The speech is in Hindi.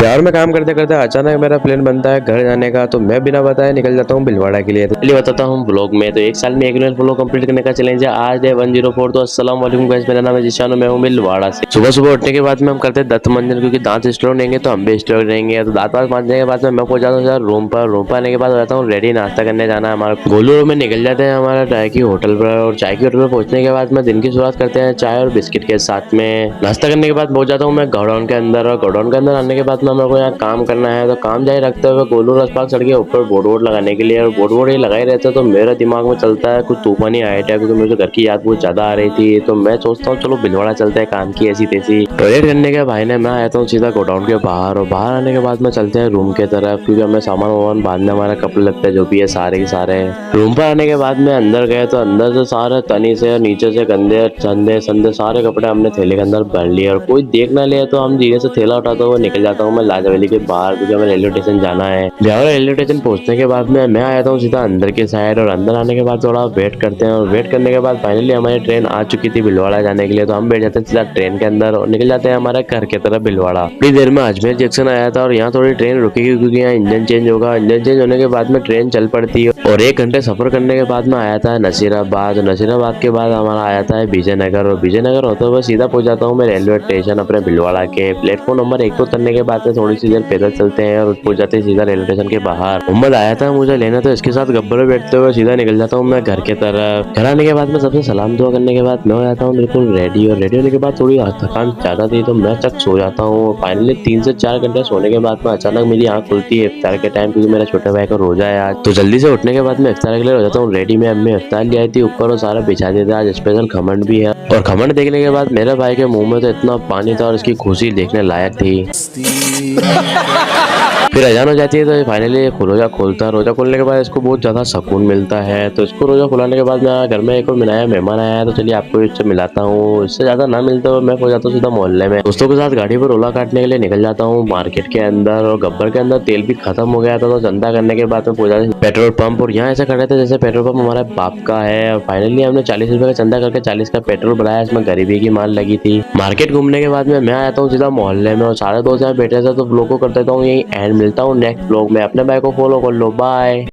बिहार में काम करते करते अचानक मेरा प्लान बनता है घर जाने का, तो मैं बिना बताए निकल जाता हूँ भीलवाड़ा के लिए। तो चलिए बताता हूँ ब्लॉग में। तो एक साल में 1 मिलियन फॉलो कंप्लीट करने का चैलेंज है। आज है 104। तो अस्सलाम वालेकुम गाइस, मेरा नाम है जिशान, मैं हूँ भीलवाड़ा से। सुबह सुबह उठने के बाद में हम करते हैं दांत मंजन, क्योंकि दांत स्ट्रॉन्ग रहेंगे तो हम भी स्ट्रॉन्ग रहेंगे। तो दांत वात मांजने के बाद में मैं पहुंच जाता हूँ रूम पर आने के बाद हो जाता हूँ रेडी, नाश्ता करने जाना है हमारा। गोलू में निकल जाते हैं हमारा चाय की होटल पर, और चाय की होटल पर पहुंचने के बाद में दिन की शुरुआत करते हैं चाय और बिस्किट के साथ में। नाश्ता करने के बाद पहुंच जाता हूँ मैं गोडाउन के अंदर, और गोडाउन के अंदर आने के बाद में मेरे को यहाँ काम करना है। तो काम जारी रखते हुए गोलू रसपाक चढ़ के ऊपर बोर्ड वोर्ड लगाने के लिए, और बोर्ड वोर्ड ये लगाए रहते हैं। तो मेरे दिमाग में चलता है कुछ तूफानी आइडिया, क्योंकि मुझे घर की याद बहुत ज्यादा आ रही थी। तो मैं सोचता हूँ चलो भीलवाड़ा चलते हैं, काम की ऐसी तैसी टॉयलेट करने के भाई ने मैं आया हूँ सीधा गोडाउन के बाहर, और बाहर आने के बाद में चलते हैं रूम के तरफ, क्योंकि हमें सामान वामान बांधने, हमारे कपड़े लगते हैं जो भी है सारे के सारे। रूम पर आने के बाद में अंदर गए, तो अंदर से सारे तनी से और नीचे से गंदे संदे संदे सारे कपड़े हमने थैले के अंदर भर लिए, और कोई देख ना ले तो हम धीरे से थैला उठाते हुए निकल जाता हूँ मैं लाजवेली के बाहर, क्योंकि हमें रेलवे स्टेशन जाना है। बिहार रेलवे स्टेशन पहुंचने के बाद में मैं आया था सीधा अंदर के साइड, और अंदर आने के बाद थोड़ा वेट करते हैं, और वेट करने के बाद फाइनली हमारी ट्रेन आ चुकी थी भीलवाड़ा जाने के लिए। तो हम बैठ जाते हैं सीधा ट्रेन के अंदर और निकल जाते हैं हमारे घर की तरफ भीलवाड़ा। थोड़ी देर में अजमेर जंक्शन आया था, और यहाँ थोड़ी ट्रेन रुकेगी क्योंकि यहाँ इंजन चेंज होगा। इंजन चेंज होने के बाद में ट्रेन चल पड़ती है, और 1 घंटे सफर करने के बाद में आया था नसीराबाद। नसीराबाद के बाद हमारा आया था विजयनगर, और विजयनगर होते हुए सीधा पहुंच जाता हूँ मैं रेलवे स्टेशन अपने भीलवाड़ा के। प्लेटफॉर्म नंबर 1 को उतरने के बाद में थोड़ी सी देर पैदल चलते हैं और पहुंच जाते हैं सीधा रेलवे स्टेशन के बाहर। मोहम्मद आया था मुझे लेना, तो इसके साथ गब्बर में बैठते हुए सीधा निकल जाता हूँ मैं घर के तरफ। घर आने के बाद में सबसे सलाम दुआ करने के बाद मैं हो जाता हूँ बिल्कुल रेडी, और रेडी होने के बाद थोड़ी थकान ज्यादा थी तो मैं चक सो जाता हूँ। फाइनली 3 से 4 घंटे सोने के बाद में अचानक मेरी आंख खुलती है इफ्तार के टाइम, क्योंकि मेरा छोटे भाई का रोजा है आज। तो जल्दी से उठने के बाद में इफ्तार के लिए हो जाता हूँ रेडी। मैं अम्मी इफ्तार ले आई थी ऊपर, और सारा बिछा दिया था। आज स्पेशल खमन भी है, और खमन देखने के बाद मेरे भाई के मुंह में तो इतना पानी था और इसकी खुशी देखने लायक थी। फिर अजान हो जाती है, तो फाइनली रोजा खोलता है। रोजा खोलने के बाद इसको बहुत ज्यादा सुकून मिलता है। तो इसको रोजा खुलाने के बाद मैं घर में एक और नया मेहमान आया है, तो चलिए आपको इससे मिलाता हूँ। इससे ज्यादा ना मिलता हुआ मैं पहुंच जाता हूँ सीधा मोहल्ले में। दोस्तों के साथ गाड़ी पर रोला काटने के लिए निकल जाता हूँ मार्केट के अंदर, और गब्बर के अंदर तेल भी खत्म हो गया था। तो चंदा करने के बाद में पहुंचा पेट्रोल पंप, और यहाँ ऐसा कर रहे थे जैसे पेट्रोल पंप हमारे बाप का है। और फाइनली हमने 40 रुपए का चंदा करके 40 का पेट्रोल भराया। इसमें गरीबी की माल लगी थी। मार्केट घूमने के बाद में मैं आता हूँ सीधा मोहल्ले में, और सारे दोस्त यहाँ बैठे थे। तो ब्लॉग को कर देता हूँ यही एंड, मिलता हूँ नेक्स्ट ब्लॉग में। अपने भाई को फॉलो कर लो, बाय।